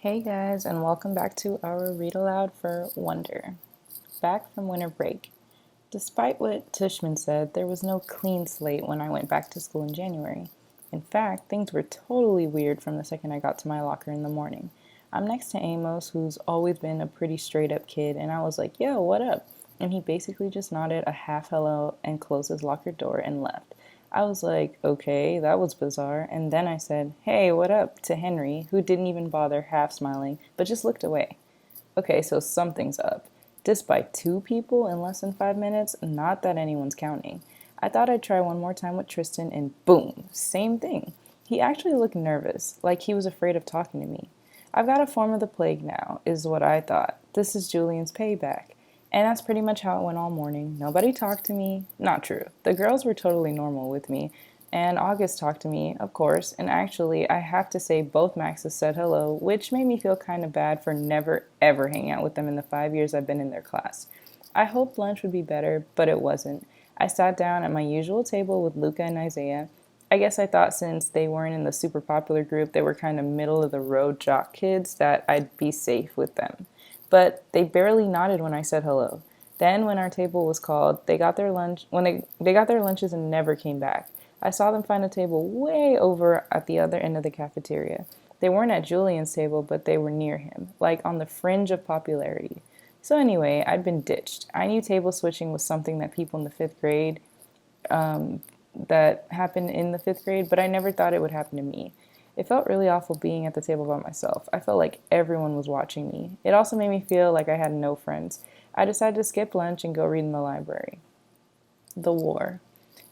Hey guys, and welcome back to our Read Aloud for Wonder. Back from winter break. Despite what Tishman said, there was no clean slate when I went back to school in January. In fact, things were totally weird from the second I got to my locker in the morning. I'm next to Amos, who's always been a pretty straight up kid, and I was like, yo, what up? And he basically just nodded a half hello and closed his locker door and left. I was like, okay, that was bizarre. And then I said, hey, what up, to Henry, who didn't even bother half smiling, but just looked away. Okay, so something's up. Dissed by two people in less than 5 minutes? Not that anyone's counting. I thought I'd try one more time with Tristan, and boom, same thing. He actually looked nervous, like he was afraid of talking to me. I've got a form of the plague now, is what I thought. This is Julian's payback. And that's pretty much how it went all morning. Nobody talked to me. Not true. The girls were totally normal with me. And August talked to me, of course, and actually, I have to say both Maxes said hello, which made me feel kind of bad for never ever hanging out with them in the 5 years I've been in their class. I hoped lunch would be better, but it wasn't. I sat down at my usual table with Luca and Isaiah. I guess I thought since they weren't in the super popular group, they were kind of middle of the road jock kids, that I'd be safe with them. But they barely nodded when I said hello. Then, when our table was called, they got their lunch. When they got their lunches and never came back. I saw them find a table way over at the other end of the cafeteria. They weren't at Julian's table, but they were near him, like on the fringe of popularity. So anyway, I'd been ditched. I knew table switching was something that people in the fifth grade, that happened in the fifth grade, but I never thought it would happen to me. It felt really awful being at the table by myself. I felt like everyone was watching me. It also made me feel like I had no friends. I decided to skip lunch and go read in the library. The War.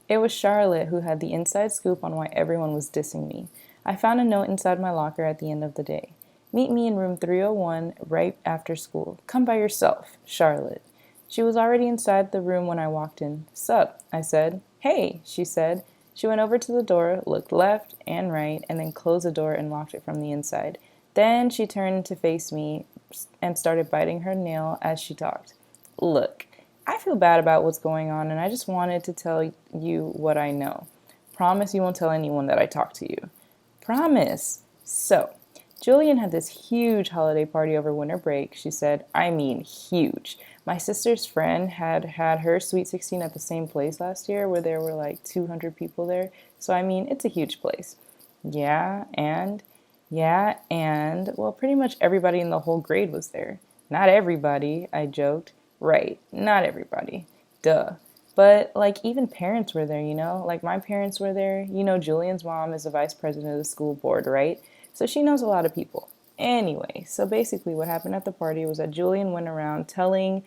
It was Charlotte who had the inside scoop on why everyone was dissing me. I found a note inside my locker at the end of the day. Meet me in room 301 right after school. Come by yourself, Charlotte. She was already inside the room when I walked in. Sup, I said. Hey, she said. She went over to the door, looked left and right, and then closed the door and locked it from the inside. Then she turned to face me and started biting her nail as she talked. Look, I feel bad about what's going on, and I just wanted to tell you what I know. Promise you won't tell anyone that I talked to you. Promise. So, Julian had this huge holiday party over winter break, she said. I mean, huge. My sister's friend had had her Sweet 16 at the same place last year where there were like 200 people there. So, I mean, it's a huge place. Yeah, and? Yeah, and? Well, pretty much everybody in the whole grade was there. Not everybody, I joked. Right, not everybody. Duh. But, like, even parents were there, you know? Like, my parents were there. You know, Julian's mom is the vice president of the school board, right? So she knows a lot of people. Anyway, so basically what happened at the party was that Julian went around telling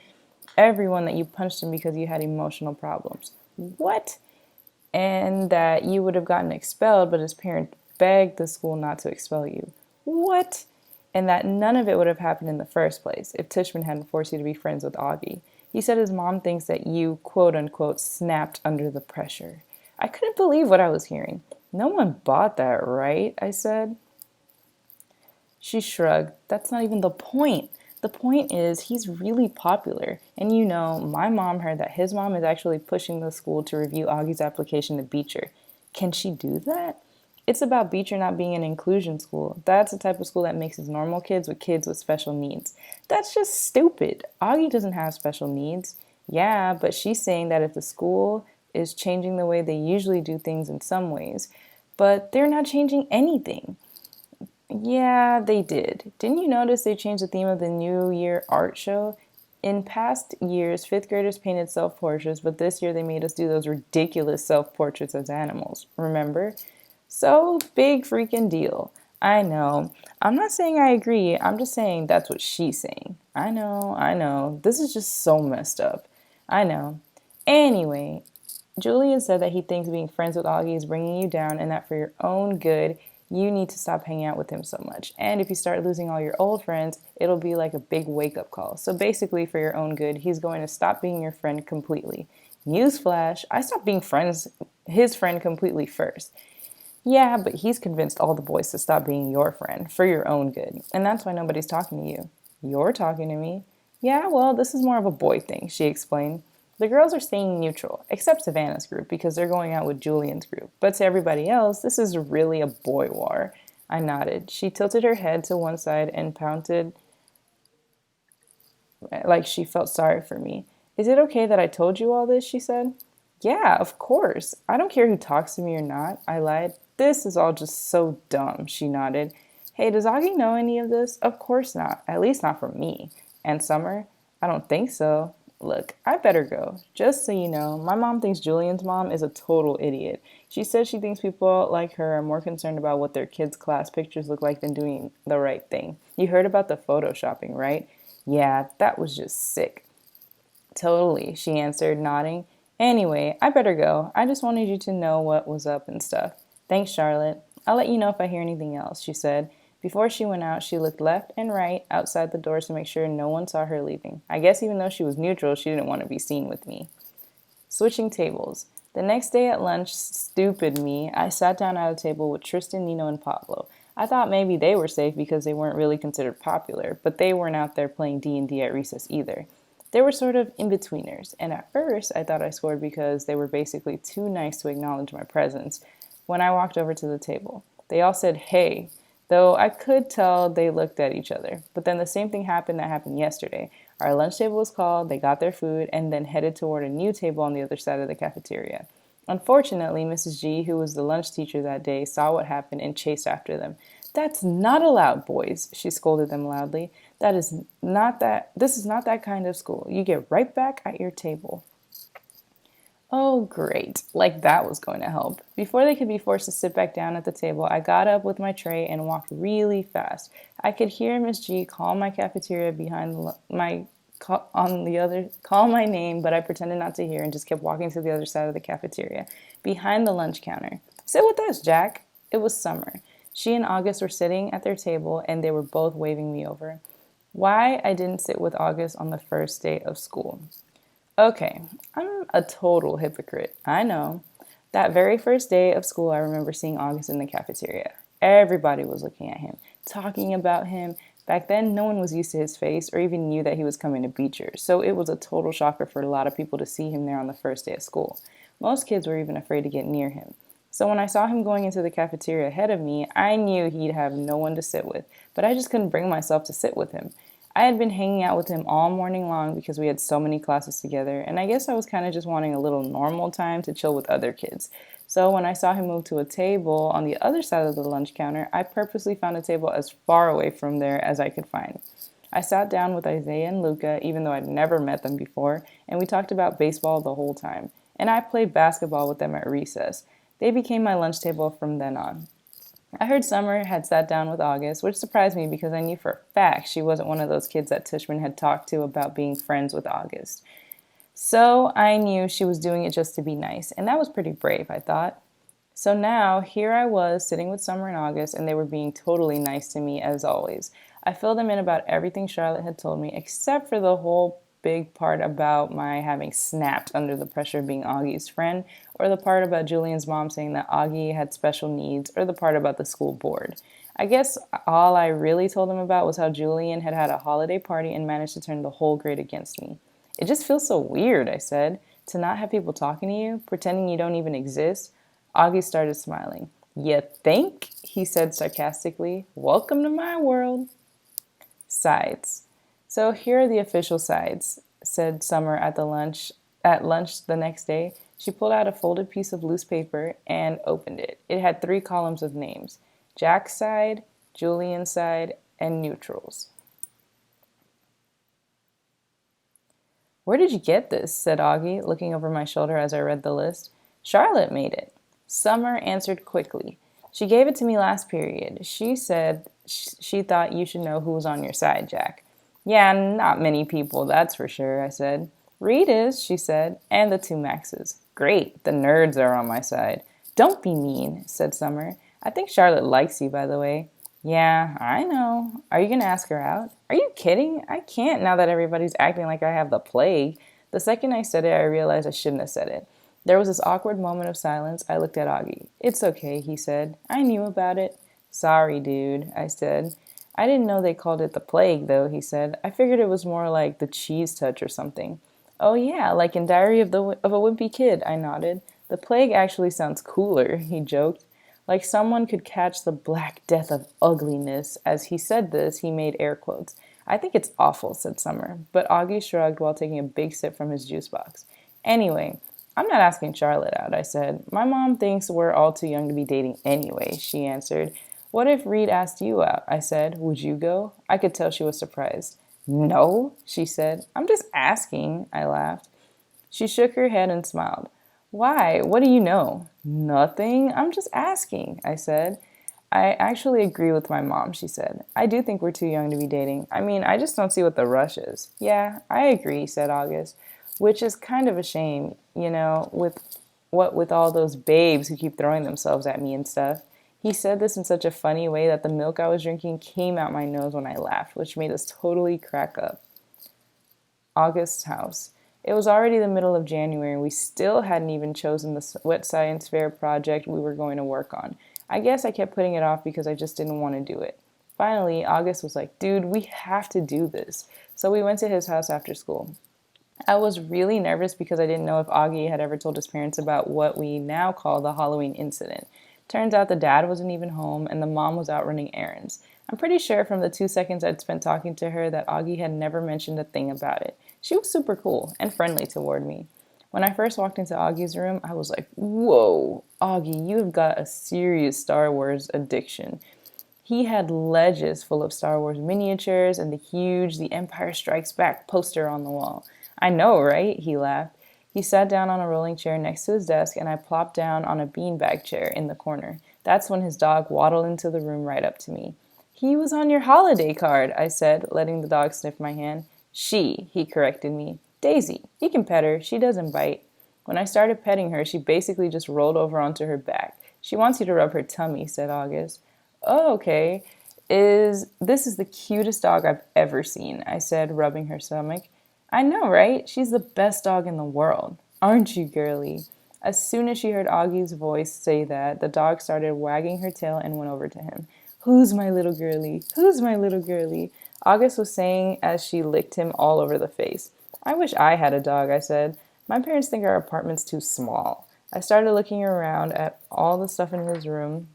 everyone that you punched him because you had emotional problems. What? And that you would have gotten expelled, but his parent begged the school not to expel you. What? And that none of it would have happened in the first place if Tishman hadn't forced you to be friends with Augie. He said his mom thinks that you, quote unquote, snapped under the pressure. I couldn't believe what I was hearing. No one bought that, right? I said. She shrugged. That's not even the point. The point is, he's really popular. And you know, my mom heard that his mom is actually pushing the school to review Augie's application to Beecher. Can she do that? It's about Beecher not being an inclusion school. That's the type of school that mixes normal kids with special needs. That's just stupid. Augie doesn't have special needs. Yeah, but she's saying that if the school is changing the way they usually do things in some ways, but they're not changing anything. Yeah, they did. Didn't you notice they changed the theme of the New Year art show? In past years, fifth graders painted self portraits, but this year they made us do those ridiculous self portraits as animals. Remember? So big freaking deal. I know. I'm not saying I agree. I'm just saying that's what she's saying. I know, I know. This is just so messed up. I know. Anyway, Julian said that he thinks being friends with Augie is bringing you down and that for your own good, you need to stop hanging out with him so much. And if you start losing all your old friends, it'll be like a big wake-up call. So basically, for your own good, he's going to stop being your friend completely. Newsflash, I stopped being his friend completely first. Yeah, but he's convinced all the boys to stop being your friend for your own good. And that's why nobody's talking to you. You're talking to me. Yeah, well, this is more of a boy thing, she explained. The girls are staying neutral, except Savannah's group, because they're going out with Julian's group. But to everybody else, this is really a boy war. I nodded. She tilted her head to one side and pouted like she felt sorry for me. Is it okay that I told you all this? She said. Yeah, of course. I don't care who talks to me or not. I lied. This is all just so dumb, she nodded. Hey, does Augie know any of this? Of course not. At least not from me. And Summer? I don't think so. Look, I better go. Just so you know, my mom thinks Julian's mom is a total idiot. She says she thinks people like her are more concerned about what their kids' class pictures look like than doing the right thing. You heard about the photoshopping, right? Yeah, that was just sick. Totally, she answered, nodding. Anyway, I better go. I just wanted you to know what was up and stuff. Thanks, Charlotte. I'll let you know if I hear anything else, she said. Before she went out, she looked left and right outside the doors to make sure no one saw her leaving. I guess even though she was neutral, she didn't want to be seen with me. Switching tables. The next day at lunch, stupid me, I sat down at a table with Tristan, Nino, and Pablo. I thought maybe they were safe because they weren't really considered popular, but they weren't out there playing D&D at recess either. They were sort of in-betweeners, and at first I thought I scored because they were basically too nice to acknowledge my presence when I walked over to the table. They all said, hey, though I could tell they looked at each other. But then the same thing happened that happened yesterday. Our lunch table was called, they got their food, and then headed toward a new table on the other side of the cafeteria. Unfortunately, Mrs. G, who was the lunch teacher that day, saw what happened and chased after them. That's not allowed, boys, she scolded them loudly. This is not that kind of school. You get right back at your table. Oh, great. Like that was going to help. Before they could be forced to sit back down at the table, I got up with my tray and walked really fast. I could hear Miss G call my cafeteria behind my call my name, but I pretended not to hear and just kept walking to the other side of the cafeteria, behind the lunch counter. Sit with us, Jack. It was Summer. She and August were sitting at their table and they were both waving me over. Why I didn't sit with August on the first day of school. Okay, I'm a total hypocrite. I know. That very first day of school, I remember seeing August in the cafeteria. Everybody was looking at him, talking about him. Back then, no one was used to his face or even knew that he was coming to Beecher, so it was a total shocker for a lot of people to see him there on the first day of school. Most kids were even afraid to get near him. So when I saw him going into the cafeteria ahead of me, I knew he'd have no one to sit with, but I just couldn't bring myself to sit with him. I had been hanging out with him all morning long because we had so many classes together, and I guess I was kind of just wanting a little normal time to chill with other kids. So when I saw him move to a table on the other side of the lunch counter, I purposely found a table as far away from there as I could find. I sat down with Isaiah and Luca, even though I'd never met them before, and we talked about baseball the whole time. And I played basketball with them at recess. They became my lunch table from then on. I heard Summer had sat down with August, which surprised me because I knew for a fact she wasn't one of those kids that Tishman had talked to about being friends with August. So I knew she was doing it just to be nice, and that was pretty brave, I thought. So now, here I was sitting with Summer and August, and they were being totally nice to me as always. I filled them in about everything Charlotte had told me, except for the whole big part about my having snapped under the pressure of being Augie's friend, or the part about Julian's mom saying that Augie had special needs, or the part about the school board. I guess all I really told them about was how Julian had had a holiday party and managed to turn the whole grade against me. It just feels so weird, I said, to not have people talking to you, pretending you don't even exist. Augie started smiling. You think? He said sarcastically. Welcome to my world. Sides. So here are the official sides, said Summer at lunch the next day. She pulled out a folded piece of loose paper and opened it. It had 3 columns of names: Jack's side, Julian's side, and neutrals. Where did you get this? Said Augie, looking over my shoulder as I read the list. Charlotte made it. Summer answered quickly. She gave it to me last period. She said she thought you should know who was on your side, Jack. Yeah, not many people, that's for sure, I said. Reed is, she said, and the 2 Maxes. Great, the nerds are on my side. Don't be mean, said Summer. I think Charlotte likes you, by the way. Yeah, I know. Are you going to ask her out? Are you kidding? I can't now that everybody's acting like I have the plague. The second I said it, I realized I shouldn't have said it. There was this awkward moment of silence. I looked at Augie. It's okay, he said. I knew about it. Sorry, dude, I said. I didn't know they called it the plague, though, he said. I figured it was more like the cheese touch or something. Oh, yeah, like in Diary of a Wimpy Kid, I nodded. The plague actually sounds cooler, he joked. Like someone could catch the black death of ugliness. As he said this, he made air quotes. I think it's awful, said Summer, but Augie shrugged while taking a big sip from his juice box. Anyway, I'm not asking Charlotte out, I said. My mom thinks we're all too young to be dating anyway, she answered. What if Reed asked you out? I said. Would you go? I could tell she was surprised. No, she said. I'm just asking, I laughed. She shook her head and smiled. Why? What do you know? Nothing. I'm just asking, I said. I actually agree with my mom, she said. I do think we're too young to be dating. I mean, I just don't see what the rush is. Yeah, I agree, said August, which is kind of a shame, with all those babes who keep throwing themselves at me and stuff. He said this in such a funny way that the milk I was drinking came out my nose when I laughed, which made us totally crack up. August's house. It was already the middle of January and we still hadn't even chosen the wet science fair project we were going to work on. I guess I kept putting it off because I just didn't want to do it. Finally, August was like, dude, we have to do this. So we went to his house after school. I was really nervous because I didn't know if Augie had ever told his parents about what we now call the Halloween incident. Turns out the dad wasn't even home and the mom was out running errands. I'm pretty sure from the 2 seconds I'd spent talking to her that Augie had never mentioned a thing about it. She was super cool and friendly toward me. When I first walked into Augie's room, I was like, whoa, Augie, you have got a serious Star Wars addiction. He had ledges full of Star Wars miniatures and the huge The Empire Strikes Back poster on the wall. I know, right? He laughed. He sat down on a rolling chair next to his desk, and I plopped down on a beanbag chair in the corner. That's when his dog waddled into the room right up to me. He was on your holiday card, I said, letting the dog sniff my hand. She, he corrected me. Daisy. You can pet her. She doesn't bite. When I started petting her, she basically just rolled over onto her back. She wants you to rub her tummy, said August. Oh, okay. This is the cutest dog I've ever seen, I said, rubbing her stomach. I know, right? She's the best dog in the world. Aren't you, girlie? As soon as she heard Augie's voice say that, the dog started wagging her tail and went over to him. Who's my little girlie? Who's my little girlie? August was saying as she licked him all over the face. I wish I had a dog, I said. My parents think our apartment's too small. I started looking around at all the stuff in his room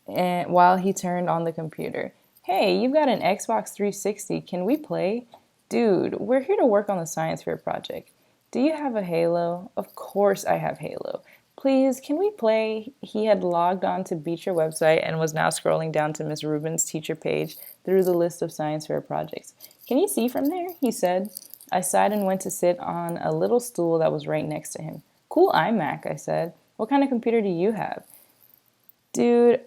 and while he turned on the computer. Hey, you've got an Xbox 360. Can we play? Dude, we're here to work on the science fair project. Do you have a Halo? Of course I have Halo. Please, can we play? He had logged on to Beecher website and was now scrolling down to Miss Rubin's teacher page through the list of science fair projects. Can you see from there? He said. I sighed and went to sit on a little stool that was right next to him. Cool iMac, I said. What kind of computer do you have? Dude,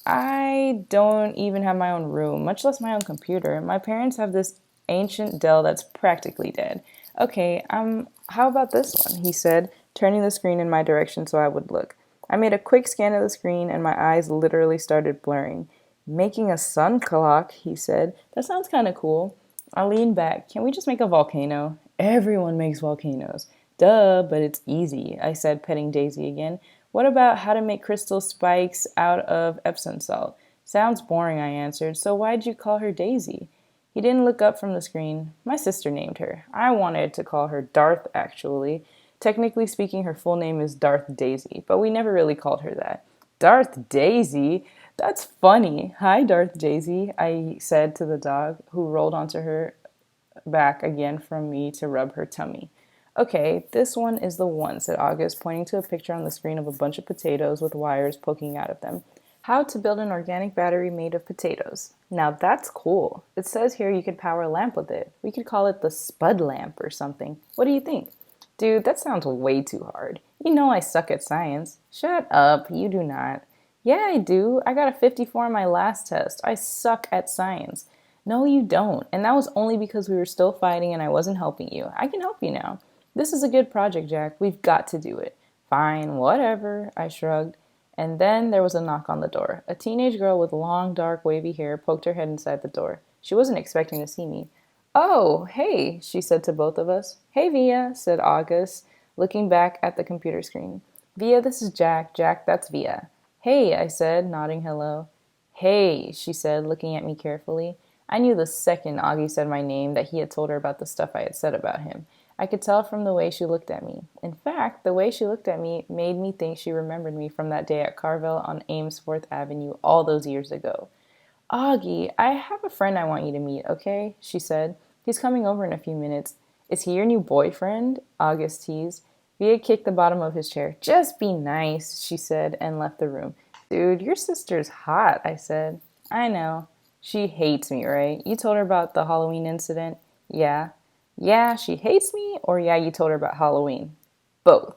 I don't even have my own room, much less my own computer. My parents have this ancient Dell that's practically dead. Okay, how about this one? He said, turning the screen in my direction so I would look. I made a quick scan of the screen and my eyes literally started blurring. Making a sun clock, he said. That sounds kind of cool. I leaned back. Can we just make a volcano? Everyone makes volcanoes. Duh, but it's easy, I said, petting Daisy again. What about how to make crystal spikes out of Epsom salt? Sounds boring, I answered. So why'd you call her Daisy? He didn't look up from the screen. My sister named her. I wanted to call her Darth, actually. Technically speaking, her full name is Darth Daisy, but we never really called her that. Darth Daisy? That's funny. Hi, Darth Daisy, I said to the dog, who rolled onto her back again from me to rub her tummy. Okay, this one is the one, said August, pointing to a picture on the screen of a bunch of potatoes with wires poking out of them. How to build an organic battery made of potatoes. Now that's cool. It says here you could power a lamp with it. We could call it the Spud lamp or something. What do you think? Dude, that sounds way too hard. You know I suck at science. Shut up, you do not. Yeah, I do. I got a 54 on my last test. I suck at science. No, you don't. And that was only because we were still fighting and I wasn't helping you. I can help you now. This is a good project, Jack. We've got to do it. Fine, whatever, I shrugged. And then there was a knock on the door. A teenage girl with long, dark, wavy hair poked her head inside the door. She wasn't expecting to see me. Oh, hey, she said to both of us. Hey, Via, said August, looking back at the computer screen. Via, this is Jack. Jack, that's Via. Hey, I said, nodding hello. Hey, she said, looking at me carefully. I knew the second Augie said my name that he had told her about the stuff I had said about him. I could tell from the way she looked at me. In fact, the way she looked at me made me think she remembered me from that day at Carvel on Ames 4th Avenue all those years ago. Augie, I have a friend I want you to meet, okay? She said. He's coming over in a few minutes. Is he your new boyfriend? August teased. Via kicked the bottom of his chair. Just be nice, she said, and left the room. Dude, your sister's hot, I said. I know. She hates me, right? You told her about the Halloween incident? Yeah. Yeah, she hates me, or yeah, you told her about Halloween? Both.